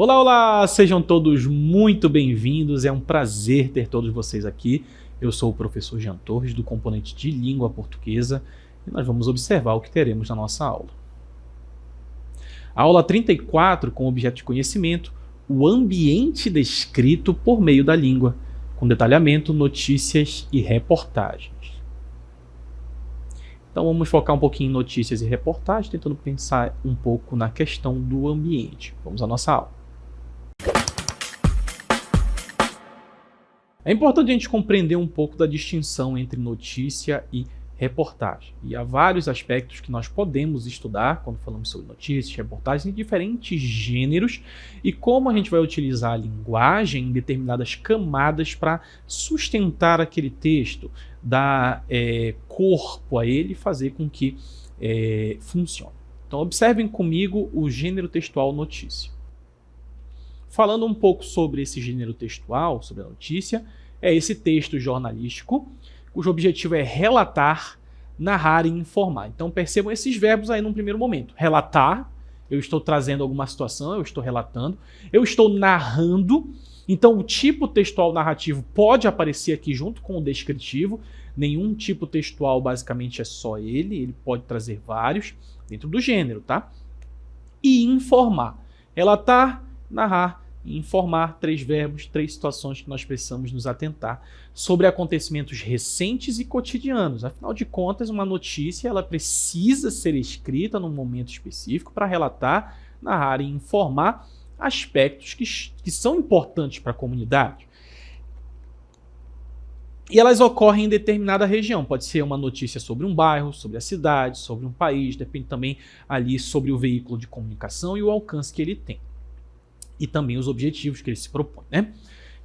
Olá, olá! Sejam todos muito bem-vindos, é um prazer ter todos vocês aqui. Eu sou o professor Jean Torres, do componente de língua portuguesa, e nós vamos observar o que teremos na nossa aula. A aula 34, com objeto de conhecimento, o ambiente descrito por meio da língua, com detalhamento, notícias e reportagens. Então vamos focar um pouquinho em notícias e reportagens, tentando pensar um pouco na questão do ambiente. Vamos à nossa aula. É importante a gente compreender um pouco da distinção entre notícia e reportagem. E há vários aspectos que nós podemos estudar quando falamos sobre notícias, reportagens, em diferentes gêneros, e como a gente vai utilizar a linguagem em determinadas camadas para sustentar aquele texto, dar corpo a ele e fazer com que funcione. Então observem comigo o gênero textual notícia. Falando um pouco sobre esse gênero textual, sobre a notícia, é esse texto jornalístico, cujo objetivo é relatar, narrar e informar. Então percebam esses verbos aí num primeiro momento. Relatar, eu estou trazendo alguma situação, eu estou relatando. Eu estou narrando, então o tipo textual narrativo pode aparecer aqui junto com o descritivo. Nenhum tipo textual basicamente é só ele pode trazer vários dentro do gênero, tá? E informar, relatar, narrar e informar, 3 verbos, 3 situações que nós precisamos nos atentar sobre acontecimentos recentes e cotidianos. Afinal de contas, uma notícia ela precisa ser escrita num momento específico para relatar, narrar e informar aspectos que são importantes para a comunidade. E elas ocorrem em determinada região. Pode ser uma notícia sobre um bairro, sobre a cidade, sobre um país, depende também ali sobre o veículo de comunicação e o alcance que ele tem. E também os objetivos que ele se propõe, né?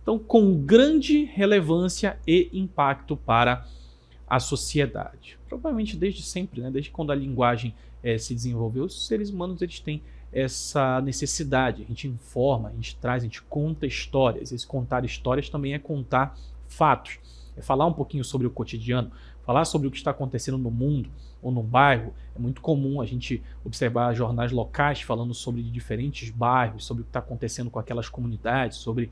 Então, com grande relevância e impacto para a sociedade. Provavelmente desde sempre, né? Desde quando a linguagem se desenvolveu, os seres humanos eles têm essa necessidade. A gente informa, a gente traz, a gente conta histórias. Esse contar histórias também é contar fatos. É falar um pouquinho sobre o cotidiano, falar sobre o que está acontecendo no mundo ou no bairro. É muito comum a gente observar jornais locais falando sobre diferentes bairros, sobre o que está acontecendo com aquelas comunidades, sobre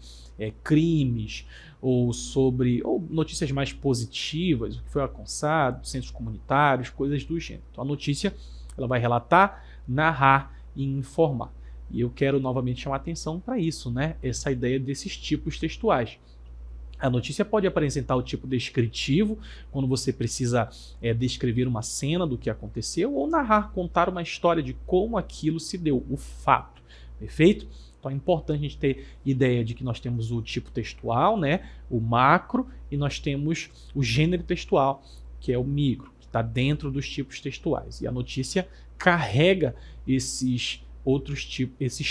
crimes ou sobre notícias mais positivas, o que foi alcançado, centros comunitários, coisas do gênero. Então a notícia ela vai relatar, narrar e informar. E eu quero novamente chamar a atenção para isso, né? Essa ideia desses tipos textuais. A notícia pode apresentar o tipo descritivo, quando você precisa descrever uma cena do que aconteceu, ou narrar, contar uma história de como aquilo se deu, o fato. Perfeito? Então é importante a gente ter ideia de que nós temos o tipo textual, né, o macro, e nós temos o gênero textual, que é o micro, que está dentro dos tipos textuais. E a notícia carrega esses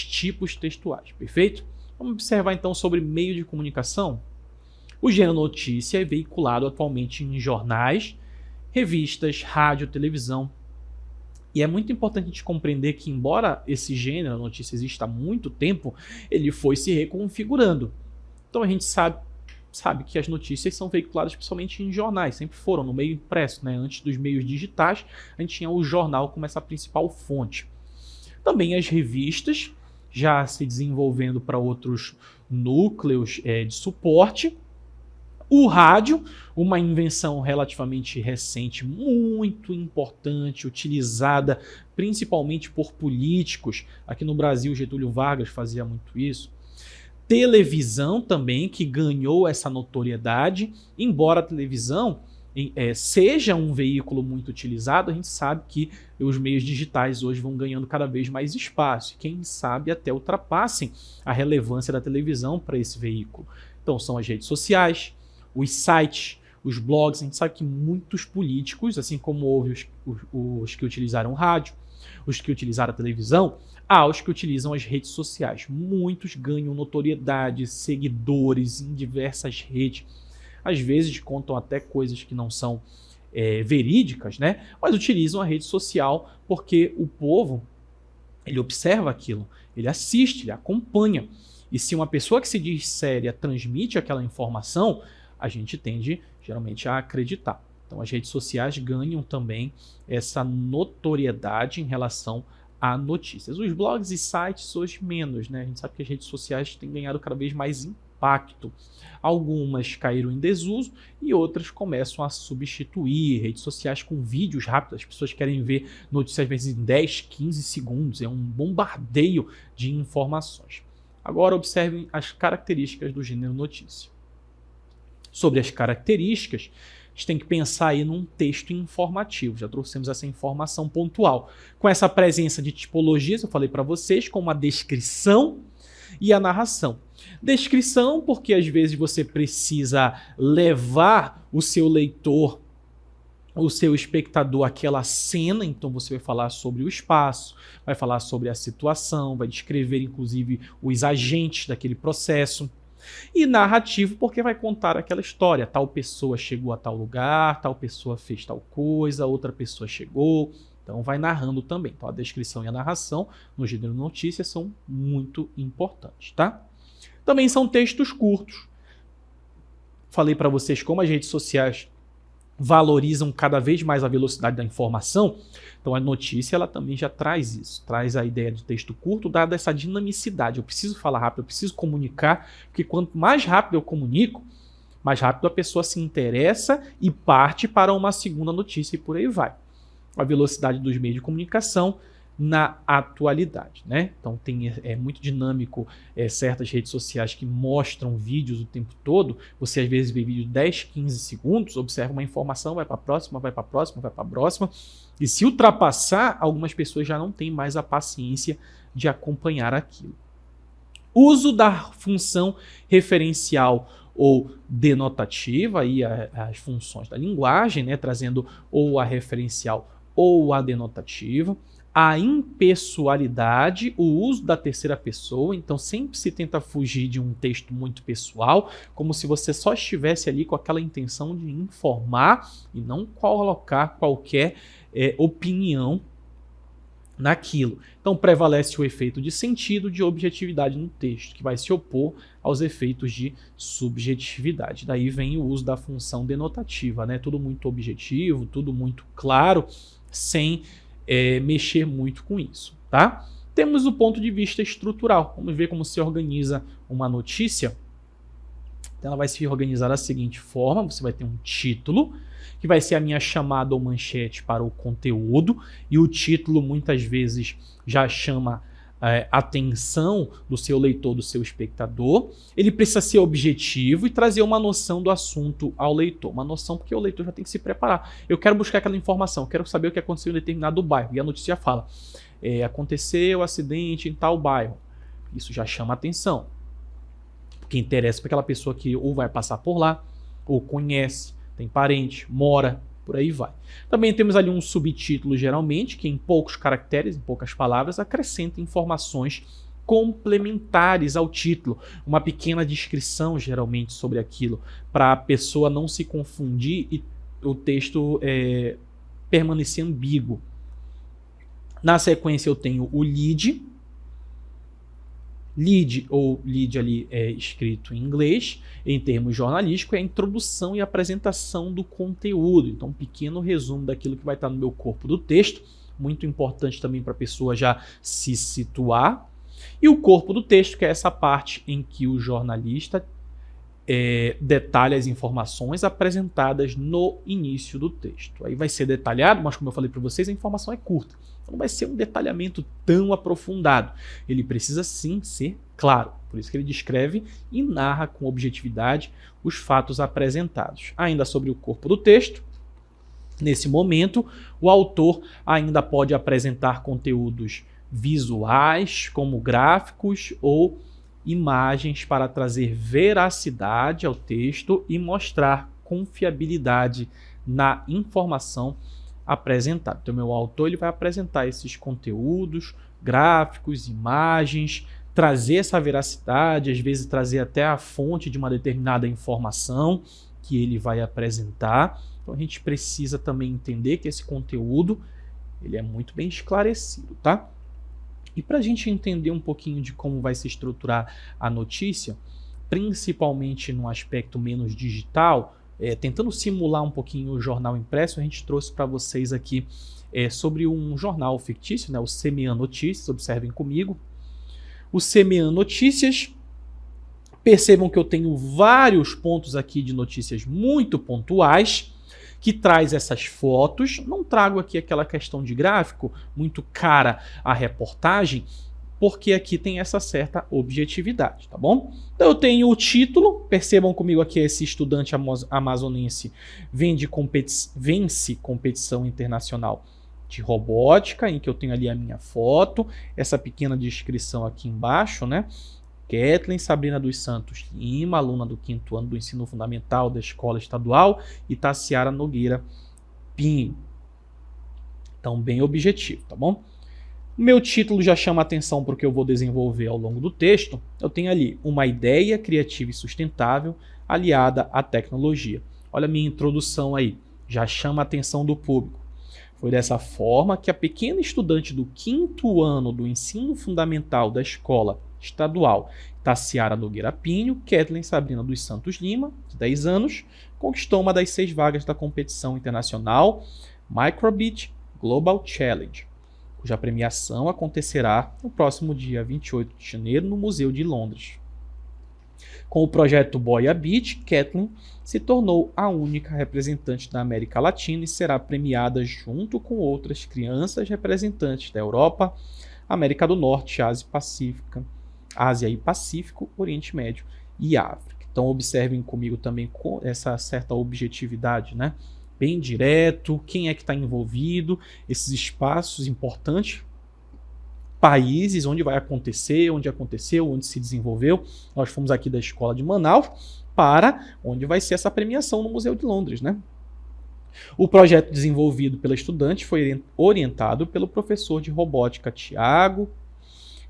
tipos textuais. Perfeito? Vamos observar então sobre meio de comunicação. O gênero notícia é veiculado atualmente em jornais, revistas, rádio, televisão. E é muito importante a gente compreender que, embora esse gênero, a notícia, exista há muito tempo, ele foi se reconfigurando. Então a gente sabe que as notícias são veiculadas principalmente em jornais, sempre foram no meio impresso, né? Antes dos meios digitais, a gente tinha o jornal como essa principal fonte. Também as revistas, já se desenvolvendo para outros núcleos de suporte. O rádio, uma invenção relativamente recente, muito importante, utilizada principalmente por políticos. Aqui no Brasil, Getúlio Vargas fazia muito isso. Televisão também, que ganhou essa notoriedade. Embora a televisão seja um veículo muito utilizado, a gente sabe que os meios digitais hoje vão ganhando cada vez mais espaço. Quem sabe até ultrapassem a relevância da televisão para esse veículo. Então são as redes sociais, os sites, os blogs. A gente sabe que muitos políticos, assim como houve os que utilizaram o rádio, os que utilizaram a televisão, há os que utilizam as redes sociais. Muitos ganham notoriedade, seguidores em diversas redes. Às vezes contam até coisas que não são verídicas, né? Mas utilizam a rede social porque o povo ele observa aquilo, ele assiste, ele acompanha. E se uma pessoa que se diz séria transmite aquela informação, a gente tende geralmente a acreditar. Então as redes sociais ganham também essa notoriedade em relação a notícias. Os blogs e sites hoje menos, né? A gente sabe que as redes sociais têm ganhado cada vez mais impacto. Algumas caíram em desuso e outras começam a substituir redes sociais com vídeos rápidos. As pessoas querem ver notícias às vezes em 10, 15 segundos. É um bombardeio de informações. Agora observem as características do gênero notícia. Sobre as características, a gente tem que pensar aí num texto informativo. Já trouxemos essa informação pontual. Com essa presença de tipologias, eu falei para vocês, como a descrição e a narração. Descrição, porque às vezes você precisa levar o seu leitor, o seu espectador àquela cena, então você vai falar sobre o espaço, vai falar sobre a situação, vai descrever inclusive os agentes daquele processo. E narrativo, porque vai contar aquela história. Tal pessoa chegou a tal lugar, tal pessoa fez tal coisa, outra pessoa chegou. Então vai narrando também. Então a descrição e a narração no gênero notícia são muito importantes, tá? Também são textos curtos. Falei para vocês como as redes sociais valorizam cada vez mais a velocidade da informação. Então a notícia ela também já traz isso, traz a ideia de texto curto, dada essa dinamicidade. Eu preciso falar rápido, eu preciso comunicar, porque quanto mais rápido eu comunico, mais rápido a pessoa se interessa e parte para uma segunda notícia e por aí vai. A velocidade dos meios de comunicação na atualidade, né? Então é muito dinâmico certas redes sociais que mostram vídeos o tempo todo. Você às vezes vê vídeo de 10, 15 segundos, observa uma informação, vai para a próxima, vai para a próxima, vai para a próxima. E se ultrapassar, algumas pessoas já não têm mais a paciência de acompanhar aquilo. Uso da função referencial ou denotativa, aí as funções da linguagem, né? Trazendo ou a referencial ou a denotativa. A impessoalidade, o uso da terceira pessoa, então sempre se tenta fugir de um texto muito pessoal, como se você só estivesse ali com aquela intenção de informar e não colocar qualquer opinião naquilo. Então prevalece o efeito de sentido, de objetividade no texto, que vai se opor aos efeitos de subjetividade. Daí vem o uso da função denotativa, né? Tudo muito objetivo, tudo muito claro, sem mexer muito com isso, tá? Temos o ponto de vista estrutural. Vamos ver como se organiza uma notícia. Então ela vai se organizar da seguinte forma: você vai ter um título, que vai ser a minha chamada ou manchete para o conteúdo, e o título muitas vezes já chama atenção do seu leitor, do seu espectador. Ele precisa ser objetivo e trazer uma noção do assunto ao leitor. Uma noção porque o leitor já tem que se preparar. Eu quero buscar aquela informação, quero saber o que aconteceu em determinado bairro. E a notícia fala, aconteceu acidente em tal bairro. Isso já chama atenção. Porque interessa para aquela pessoa que ou vai passar por lá, ou conhece, tem parente, mora, por aí vai. Também temos ali um subtítulo, geralmente, que em poucos caracteres, em poucas palavras, acrescenta informações complementares ao título. Uma pequena descrição, geralmente, sobre aquilo, para a pessoa não se confundir e o texto permanecer ambíguo. Na sequência eu tenho o lead. Lead, ou lead ali é escrito em inglês, em termos jornalísticos, é a introdução e apresentação do conteúdo. Então, um pequeno resumo daquilo que vai estar no meu corpo do texto, muito importante também para a pessoa já se situar. E o corpo do texto, que é essa parte em que o jornalista detalha as informações apresentadas no início do texto. Aí vai ser detalhado, mas como eu falei para vocês, a informação é curta. Então não vai ser um detalhamento tão aprofundado. Ele precisa sim ser claro. Por isso que ele descreve e narra com objetividade os fatos apresentados. Ainda sobre o corpo do texto, nesse momento, o autor ainda pode apresentar conteúdos visuais, como gráficos ou imagens, para trazer veracidade ao texto e mostrar confiabilidade na informação apresentada. Então, meu autor ele vai apresentar esses conteúdos, gráficos, imagens, trazer essa veracidade, às vezes trazer até a fonte de uma determinada informação que ele vai apresentar. Então, a gente precisa também entender que esse conteúdo ele é muito bem esclarecido, tá? E para a gente entender um pouquinho de como vai se estruturar a notícia, principalmente no aspecto menos digital, tentando simular um pouquinho o jornal impresso, a gente trouxe para vocês aqui sobre um jornal fictício, né, o CMA Notícias. Observem comigo. O CMA Notícias, percebam que eu tenho vários pontos aqui de notícias muito pontuais, que traz essas fotos. Não trago aqui aquela questão de gráfico, muito cara a reportagem, porque aqui tem essa certa objetividade, tá bom? Então eu tenho o título, percebam comigo aqui, esse estudante amazonense vence competição internacional de robótica, em que eu tenho ali a minha foto, essa pequena descrição aqui embaixo, né? Kathleen Sabrina dos Santos Lima, aluna do 5º ano do ensino fundamental da escola estadual, e Taciara Nogueira Pinho. Então, bem objetivo, tá bom? O meu título já chama atenção para o que eu vou desenvolver ao longo do texto. Eu tenho ali uma ideia criativa e sustentável aliada à tecnologia. Olha a minha introdução aí, já chama a atenção do público. Foi dessa forma que a pequena estudante do 5º ano do ensino fundamental da escola estadual Taciara Nogueira Pinho, Kathleen Sabrina dos Santos Lima, de 10 anos, conquistou uma das 6 vagas da competição internacional Microbit Global Challenge, cuja premiação acontecerá no próximo dia 28 de janeiro no Museu de Londres. Com o projeto Boia Beat, Kathleen se tornou a única representante da América Latina e será premiada junto com outras crianças representantes da Europa, América do Norte, Ásia e Pacífico, Oriente Médio e África. Então observem comigo também com essa certa objetividade, né? Bem direto, quem é que está envolvido, esses espaços importantes, países onde vai acontecer, onde aconteceu, onde se desenvolveu. Nós fomos aqui da escola de Manaus para onde vai ser essa premiação no Museu de Londres, né? O projeto desenvolvido pela estudante foi orientado pelo professor de robótica Tiago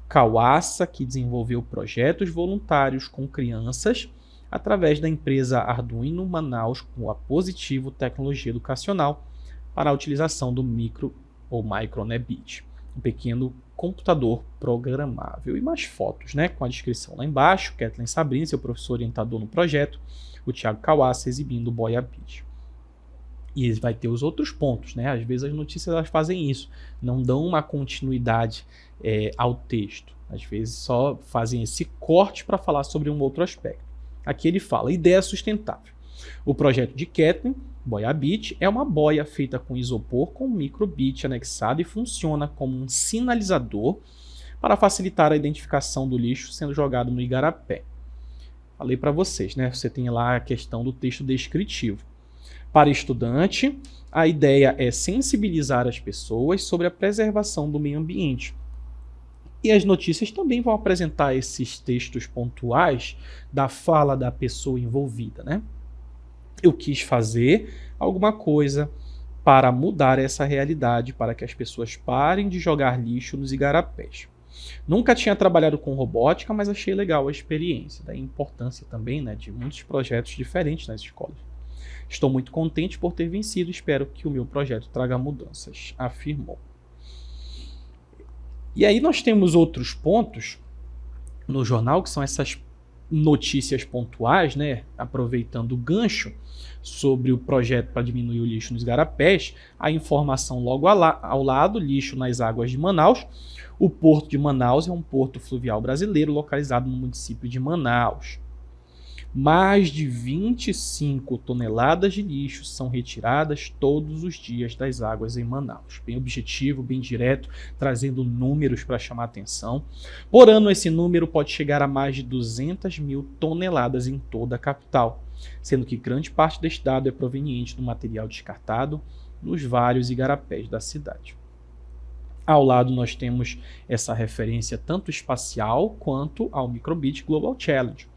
Kawasa, que desenvolveu projetos voluntários com crianças através da empresa Arduino Manaus com a Positivo Tecnologia Educacional para a utilização do Micronebit, um pequeno computador programável. E mais fotos, né, com a descrição lá embaixo. Kathleen Sabrina, seu professor orientador no projeto, o Tiago Kawasa exibindo o Boia Beat. E vai ter os outros pontos, né? Às vezes as notícias elas fazem isso, não dão uma continuidade ao texto. Às vezes só fazem esse corte para falar sobre um outro aspecto. Aqui ele fala, ideia sustentável. O projeto de Kathleen, Boia Beat, é uma boia feita com isopor com microbit anexado e funciona como um sinalizador para facilitar a identificação do lixo sendo jogado no igarapé. Falei para vocês, né? Você tem lá a questão do texto descritivo. Para estudante, a ideia é sensibilizar as pessoas sobre a preservação do meio ambiente. E as notícias também vão apresentar esses textos pontuais da fala da pessoa envolvida, né? Eu quis fazer alguma coisa para mudar essa realidade, para que as pessoas parem de jogar lixo nos igarapés. Nunca tinha trabalhado com robótica, mas achei legal a experiência. Daí a importância também, né, de muitos projetos diferentes nas escolas. Estou muito contente por ter vencido e espero que o meu projeto traga mudanças, afirmou. E aí nós temos outros pontos no jornal, que são essas notícias pontuais, né? Aproveitando o gancho sobre o projeto para diminuir o lixo nos igarapés, a informação logo ao lado, lixo nas águas de Manaus. O Porto de Manaus é um porto fluvial brasileiro localizado no município de Manaus. Mais de 25 toneladas de lixo são retiradas todos os dias das águas em Manaus. Bem objetivo, bem direto, trazendo números para chamar atenção. Por ano, esse número pode chegar a mais de 200 mil toneladas em toda a capital, sendo que grande parte deste dado é proveniente do material descartado nos vários igarapés da cidade. Ao lado nós temos essa referência tanto espacial quanto ao Microbit Global Challenge.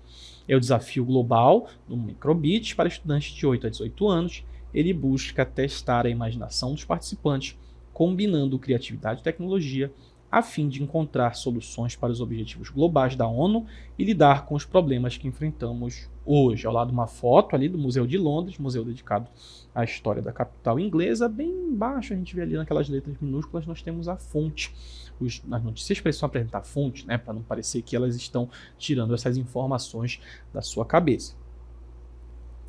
É o desafio global do Microbit para estudantes de 8 a 18 anos. Ele busca testar a imaginação dos participantes, combinando criatividade e tecnologia, a fim de encontrar soluções para os objetivos globais da ONU e lidar com os problemas que enfrentamos hoje. Ao lado uma foto ali do Museu de Londres, museu dedicado à história da capital inglesa. Bem embaixo a gente vê ali naquelas letras minúsculas, nós temos a fonte. As notícias precisam apresentar a fonte, né, para não parecer que elas estão tirando essas informações da sua cabeça.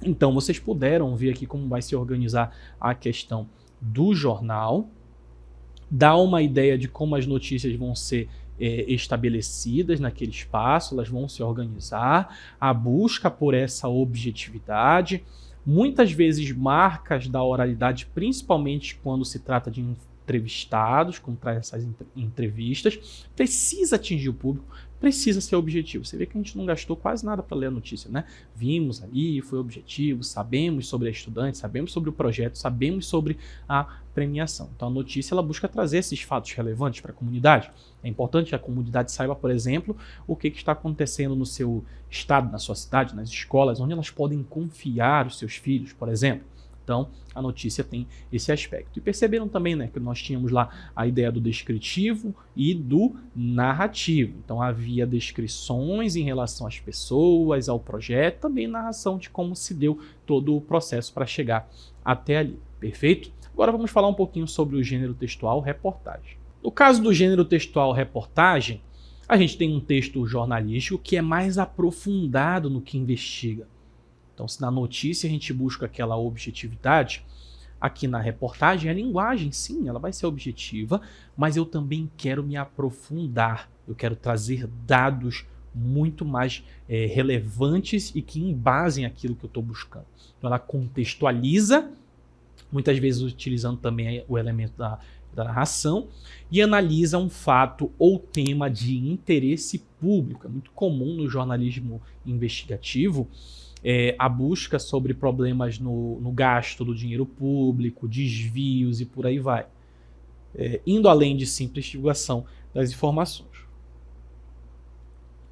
Então, vocês puderam ver aqui como vai se organizar a questão do jornal, dar uma ideia de como as notícias vão ser estabelecidas naquele espaço, elas vão se organizar, a busca por essa objetividade, muitas vezes marcas da oralidade, principalmente quando se trata de entrevistados, como traz essas entrevistas, precisa atingir o público, precisa ser objetivo. Você vê que a gente não gastou quase nada para ler a notícia, né? Vimos ali, foi objetivo, sabemos sobre a estudante, sabemos sobre o projeto, sabemos sobre a premiação. Então a notícia ela busca trazer esses fatos relevantes para a comunidade. É importante que a comunidade saiba, por exemplo, o que está acontecendo no seu estado, na sua cidade, nas escolas, onde elas podem confiar os seus filhos, por exemplo. Então, a notícia tem esse aspecto. E perceberam também, né, que nós tínhamos lá a ideia do descritivo e do narrativo. Então, havia descrições em relação às pessoas, ao projeto, também narração de como se deu todo o processo para chegar até ali. Perfeito? Agora vamos falar um pouquinho sobre o gênero textual reportagem. No caso do gênero textual reportagem, a gente tem um texto jornalístico que é mais aprofundado no que investiga. Então, se na notícia a gente busca aquela objetividade, aqui na reportagem a linguagem, sim, ela vai ser objetiva, mas eu também quero me aprofundar. Eu quero trazer dados muito mais relevantes e que embasem aquilo que eu estou buscando. Então, ela contextualiza, muitas vezes utilizando também o elemento da narração, e analisa um fato ou tema de interesse público. É muito comum no jornalismo investigativo a busca sobre problemas no gasto do dinheiro público, desvios e por aí vai. Indo além de simples divulgação das informações.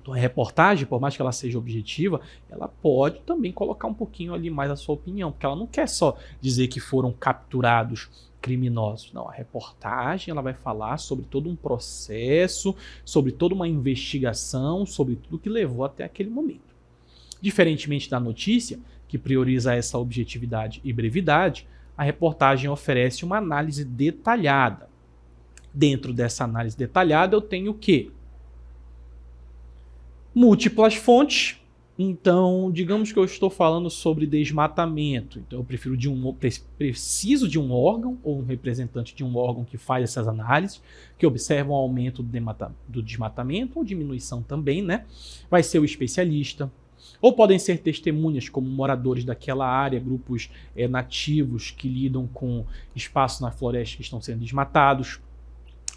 Então a reportagem, por mais que ela seja objetiva, ela pode também colocar um pouquinho ali mais a sua opinião, porque ela não quer só dizer que foram capturados criminosos. Não, a reportagem ela vai falar sobre todo um processo, sobre toda uma investigação, sobre tudo que levou até aquele momento. Diferentemente da notícia, que prioriza essa objetividade e brevidade, a reportagem oferece uma análise detalhada. Dentro dessa análise detalhada eu tenho o quê? Múltiplas fontes. Então, digamos que eu estou falando sobre desmatamento. Então, eu preciso de um órgão ou um representante de um órgão que faz essas análises, que observa o aumento do desmatamento ou diminuição também, né? Vai ser o especialista. Ou podem ser testemunhas, como moradores daquela área, grupos nativos que lidam com espaços na floresta que estão sendo desmatados.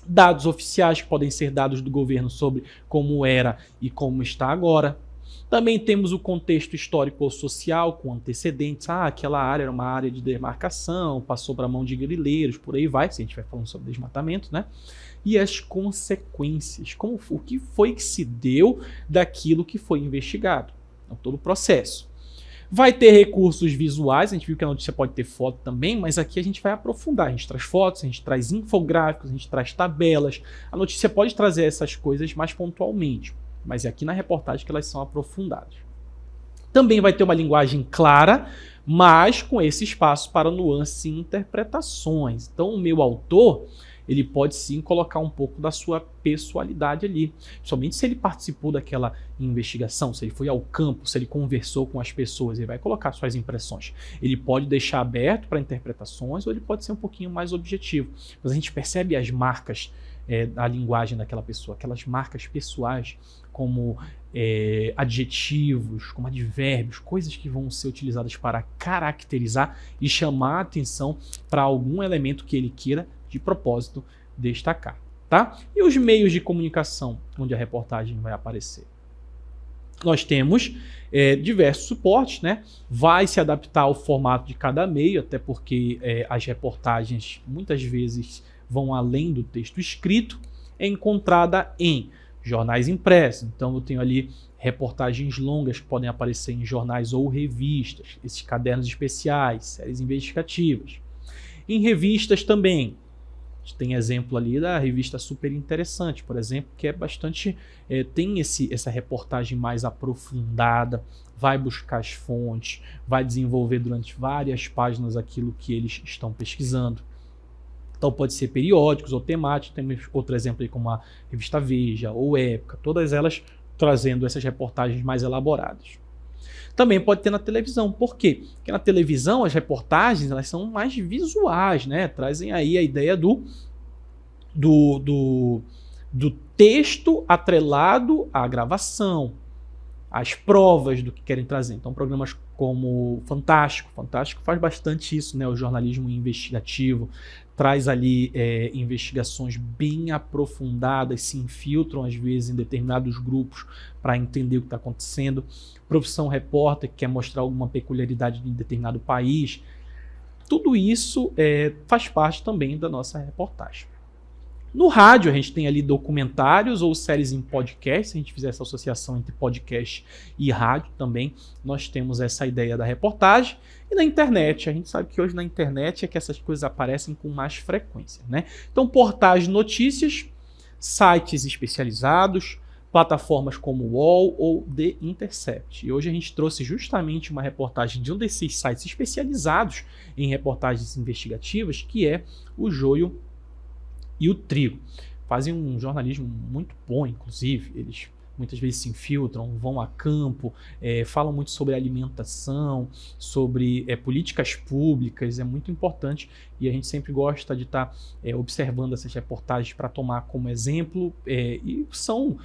Dados oficiais, que podem ser dados do governo sobre como era e como está agora. Também temos o contexto histórico ou social, com antecedentes. Aquela área era uma área de demarcação, passou para a mão de grileiros, por aí vai, se a gente vai falando sobre desmatamento, né? E as consequências, o que foi que se deu daquilo que foi investigado. Então, todo o processo. Vai ter recursos visuais, a gente viu que a notícia pode ter foto também, mas aqui a gente vai aprofundar. A gente traz fotos, a gente traz infográficos, a gente traz tabelas. A notícia pode trazer essas coisas mais pontualmente, mas é aqui na reportagem que elas são aprofundadas. Também vai ter uma linguagem clara, mas com esse espaço para nuances e interpretações. Então o meu autor, ele pode sim colocar um pouco da sua pessoalidade ali. Somente se ele participou daquela investigação, se ele foi ao campo, se ele conversou com as pessoas, ele vai colocar suas impressões. Ele pode deixar aberto para interpretações ou ele pode ser um pouquinho mais objetivo. Mas a gente percebe as marcas da linguagem daquela pessoa, aquelas marcas pessoais como adjetivos, como advérbios, coisas que vão ser utilizadas para caracterizar e chamar a atenção para algum elemento que ele queira de propósito destacar, tá? E os meios de comunicação onde a reportagem vai aparecer? Nós temos diversos suportes, né? Vai se adaptar ao formato de cada meio, até porque as reportagens muitas vezes vão além do texto escrito. É encontrada em jornais impressos, então eu tenho ali reportagens longas que podem aparecer em jornais ou revistas, esses cadernos especiais, séries investigativas. Em revistas também, a gente tem exemplo ali da revista Super Interessante, por exemplo, que é bastante, tem essa reportagem mais aprofundada, vai buscar as fontes, vai desenvolver durante várias páginas aquilo que eles estão pesquisando. Então pode ser periódicos ou temáticos, temos outro exemplo aí como a revista Veja ou Época, todas elas trazendo essas reportagens mais elaboradas. Também pode ter na televisão. Por quê? Porque na televisão as reportagens elas são mais visuais, né? Trazem aí a ideia do texto atrelado à gravação, às provas do que querem trazer. Então, programas como Fantástico faz bastante isso, né? O jornalismo investigativo traz ali investigações bem aprofundadas, se infiltram às vezes em determinados grupos para entender o que está acontecendo. Profissão Repórter, que quer mostrar alguma peculiaridade de um determinado país. Tudo isso faz parte também da nossa reportagem. No rádio, a gente tem ali documentários ou séries em podcast. Se a gente fizer essa associação entre podcast e rádio também, nós temos essa ideia da reportagem. E na internet, a gente sabe que hoje na internet é que essas coisas aparecem com mais frequência, né? Então, portais de notícias, sites especializados, plataformas como o UOL ou The Intercept. E hoje a gente trouxe justamente uma reportagem de um desses sites especializados em reportagens investigativas, que é o Joio e o Trigo. Fazem um jornalismo muito bom, inclusive. Eles muitas vezes se infiltram, vão a campo, falam muito sobre alimentação, sobre políticas públicas. É muito importante e a gente sempre gosta de estar observando essas reportagens para tomar como exemplo. E são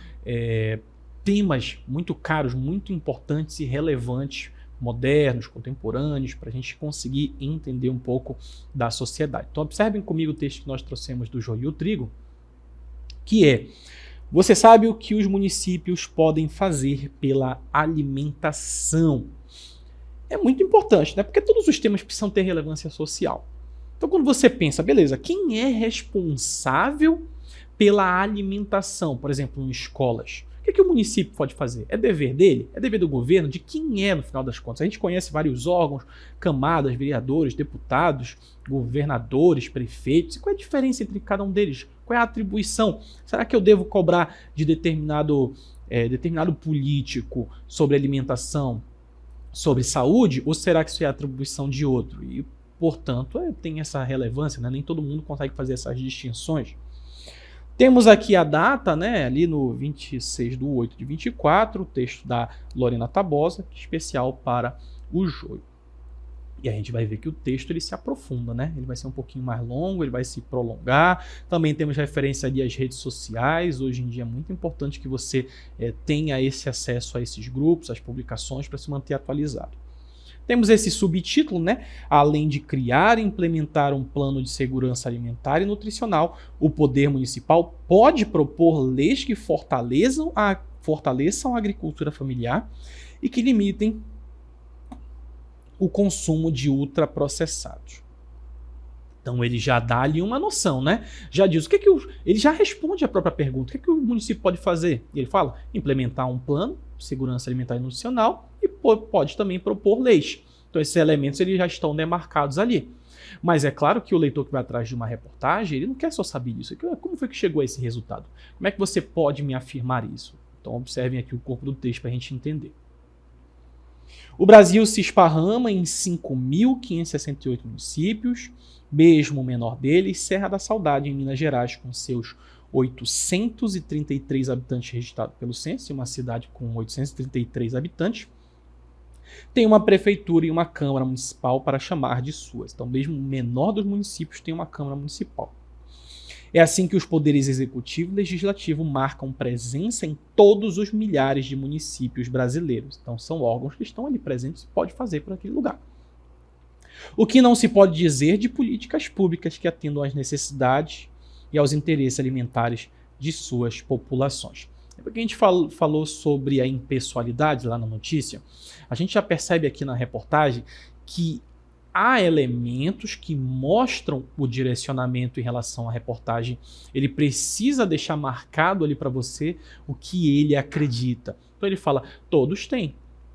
temas muito caros, muito importantes e relevantes, modernos, contemporâneos, para a gente conseguir entender um pouco da sociedade. Então observem comigo o texto que nós trouxemos do Joio e o Trigo, que é: você sabe o que os municípios podem fazer pela alimentação? É muito importante, né? Porque todos os temas precisam ter relevância social. Então quando você pensa, beleza, quem é responsável pela alimentação, por exemplo, em escolas? O que o município pode fazer? É dever dele? É dever do governo? De quem é, no final das contas? A gente conhece vários órgãos, camadas, vereadores, deputados, governadores, prefeitos. E qual é a diferença entre cada um deles? Qual é a atribuição? Será que eu devo cobrar de determinado político sobre alimentação, sobre saúde? Ou será que isso é atribuição de outro? E, portanto, tem essa relevância, né? Nem todo mundo consegue fazer essas distinções. Temos aqui a data, né, ali no 26/8/24, o texto da Lorena Tabosa, especial para o Joio. E a gente vai ver que o texto ele se aprofunda, né? Ele vai ser um pouquinho mais longo, ele vai se prolongar. Também temos referência ali às redes sociais. Hoje em dia é muito importante que você tenha esse acesso a esses grupos, às publicações, para se manter atualizado. Temos esse subtítulo, né? Além de criar e implementar um plano de segurança alimentar e nutricional, o Poder Municipal pode propor leis que fortaleçam a agricultura familiar e que limitem o consumo de ultraprocessados. Então ele já dá ali uma noção, né? Já diz ele já responde a própria pergunta. O que o município pode fazer? Ele fala: implementar um plano de segurança alimentar e nutricional e pode também propor leis. Então esses elementos eles já estão demarcados ali. Mas é claro que o leitor que vai atrás de uma reportagem, ele não quer só saber disso. Como foi que chegou a esse resultado? Como é que você pode me afirmar isso? Então observem aqui o corpo do texto para a gente entender. O Brasil se esparrama em 5.568 municípios, mesmo o menor deles, Serra da Saudade, em Minas Gerais, com seus 833 habitantes registrados pelo censo, uma cidade com 833 habitantes, tem uma prefeitura e uma câmara municipal para chamar de suas. Então, mesmo o menor dos municípios tem uma câmara municipal. É assim que os poderes executivo e legislativo marcam presença em todos os milhares de municípios brasileiros. Então, são órgãos que estão ali presentes e pode fazer por aquele lugar. O que não se pode dizer de políticas públicas que atendam às necessidades e aos interesses alimentares de suas populações. Porque a gente falou sobre a impessoalidade lá na notícia, a gente já percebe aqui na reportagem que há elementos que mostram o direcionamento em relação à reportagem. Ele precisa deixar marcado ali para você o que ele acredita. Então ele fala, todos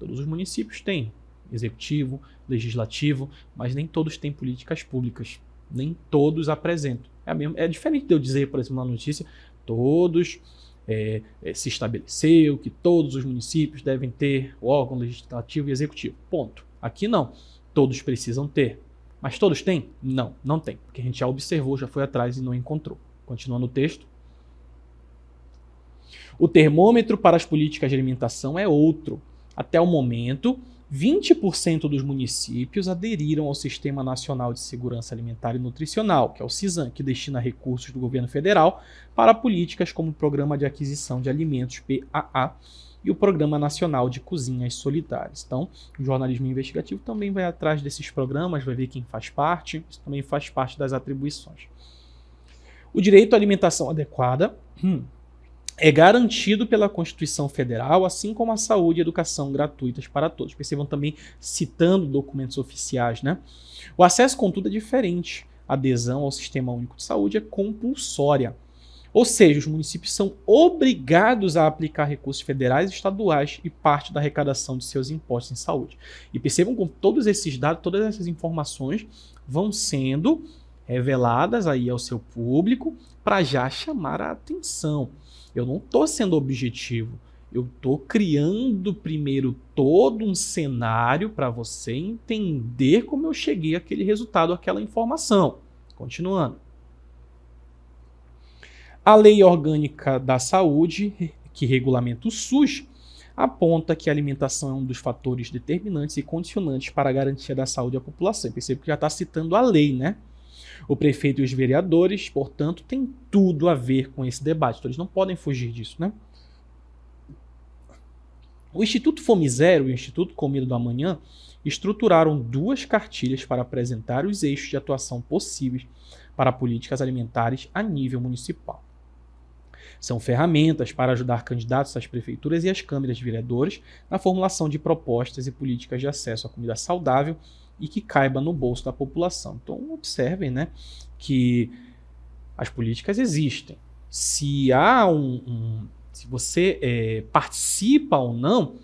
os municípios têm executivo, legislativo, mas nem todos têm políticas públicas, nem todos apresentam. É diferente de eu dizer, por exemplo, na notícia, todos se estabeleceu que todos os municípios devem ter o órgão legislativo e executivo. Ponto. Aqui não. Todos precisam ter. Mas todos têm? Não, não tem. Porque a gente já observou, já foi atrás e não encontrou. Continuando o texto. O termômetro para as políticas de alimentação é outro. Até o momento, 20% dos municípios aderiram ao Sistema Nacional de Segurança Alimentar e Nutricional, que é o SISAN, que destina recursos do governo federal para políticas como o Programa de Aquisição de Alimentos, PAA, e o Programa Nacional de Cozinhas Solidárias. Então, o jornalismo investigativo também vai atrás desses programas, vai ver quem faz parte, isso também faz parte das atribuições. O direito à alimentação adequada é garantido pela Constituição Federal, assim como a saúde e educação gratuitas para todos. Percebam também citando documentos oficiais, né? O acesso, contudo, é diferente. A adesão ao Sistema Único de Saúde é compulsória. Ou seja, os municípios são obrigados a aplicar recursos federais e estaduais e parte da arrecadação de seus impostos em saúde. E percebam como todos esses dados, todas essas informações vão sendo reveladas aí ao seu público para já chamar a atenção. Eu não estou sendo objetivo, eu estou criando primeiro todo um cenário para você entender como eu cheguei àquele resultado, àquela informação. Continuando. A Lei Orgânica da Saúde, que regulamenta o SUS, aponta que a alimentação é um dos fatores determinantes e condicionantes para a garantia da saúde à população. Percebo que já está citando a lei, né? O prefeito e os vereadores, portanto, têm tudo a ver com esse debate. Então, eles não podem fugir disso, né? O Instituto Fome Zero e o Instituto Comida do Amanhã estruturaram 2 cartilhas para apresentar os eixos de atuação possíveis para políticas alimentares a nível municipal. São ferramentas para ajudar candidatos às prefeituras e às câmaras de vereadores na formulação de propostas e políticas de acesso à comida saudável e que caiba no bolso da população. Então, observem, né, que as políticas existem. Se há se você participa ou não,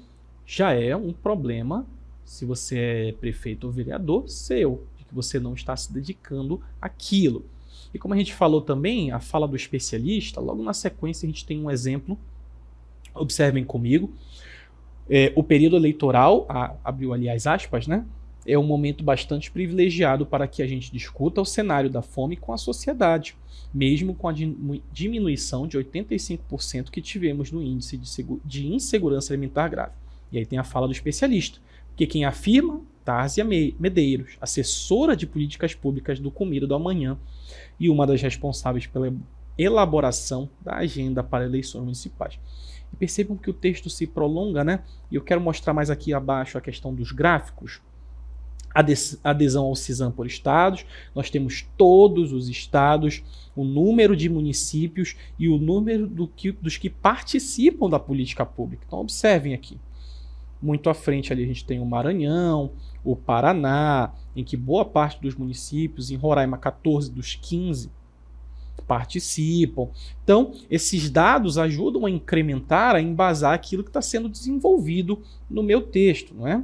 já é um problema, se você é prefeito ou vereador, seu, de que você não está se dedicando àquilo. E como a gente falou também, a fala do especialista, logo na sequência a gente tem um exemplo, observem comigo, o período eleitoral, abriu ali as aspas, né? É um momento bastante privilegiado para que a gente discuta o cenário da fome com a sociedade, mesmo com a diminuição de 85% que tivemos no índice de insegurança alimentar grave. E aí tem a fala do especialista, porque quem afirma, Társia Medeiros, assessora de políticas públicas do Comida do Amanhã e uma das responsáveis pela elaboração da agenda para eleições municipais. E percebam que o texto se prolonga, né? E eu quero mostrar mais aqui abaixo a questão dos gráficos. Adesão ao SISAN por estados, nós temos todos os estados, o número de municípios e o número dos que participam da política pública. Então observem aqui. Muito à frente ali a gente tem o Maranhão, o Paraná, em que boa parte dos municípios, em Roraima 14 dos 15 participam. Então, esses dados ajudam a incrementar, a embasar aquilo que está sendo desenvolvido no meu texto, não é?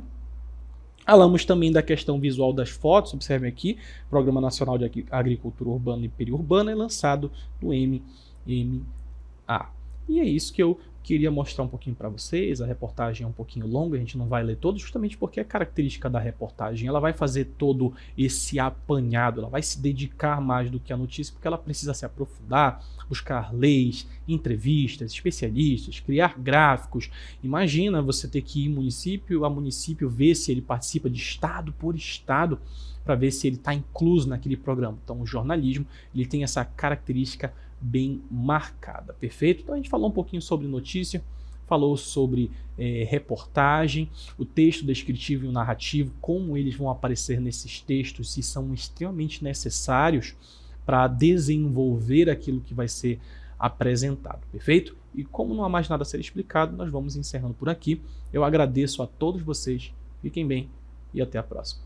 Falamos também da questão visual das fotos, observem aqui, Programa Nacional de Agricultura Urbana e Periurbana é lançado no MMA. E é isso que eu queria mostrar um pouquinho para vocês. A reportagem é um pouquinho longa, a gente não vai ler todo, justamente porque é característica da reportagem. Ela vai fazer todo esse apanhado, ela vai se dedicar mais do que a notícia, porque ela precisa se aprofundar, buscar leis, entrevistas, especialistas, criar gráficos. Imagina você ter que ir município a município, ver se ele participa de estado por estado, para ver se ele está incluso naquele programa. Então o jornalismo ele tem essa característica bem marcada, perfeito? Então a gente falou um pouquinho sobre notícia, falou sobre reportagem, o texto descritivo e o narrativo, como eles vão aparecer nesses textos e são extremamente necessários para desenvolver aquilo que vai ser apresentado, perfeito? E como não há mais nada a ser explicado, nós vamos encerrando por aqui. Eu agradeço a todos vocês, fiquem bem e até a próxima.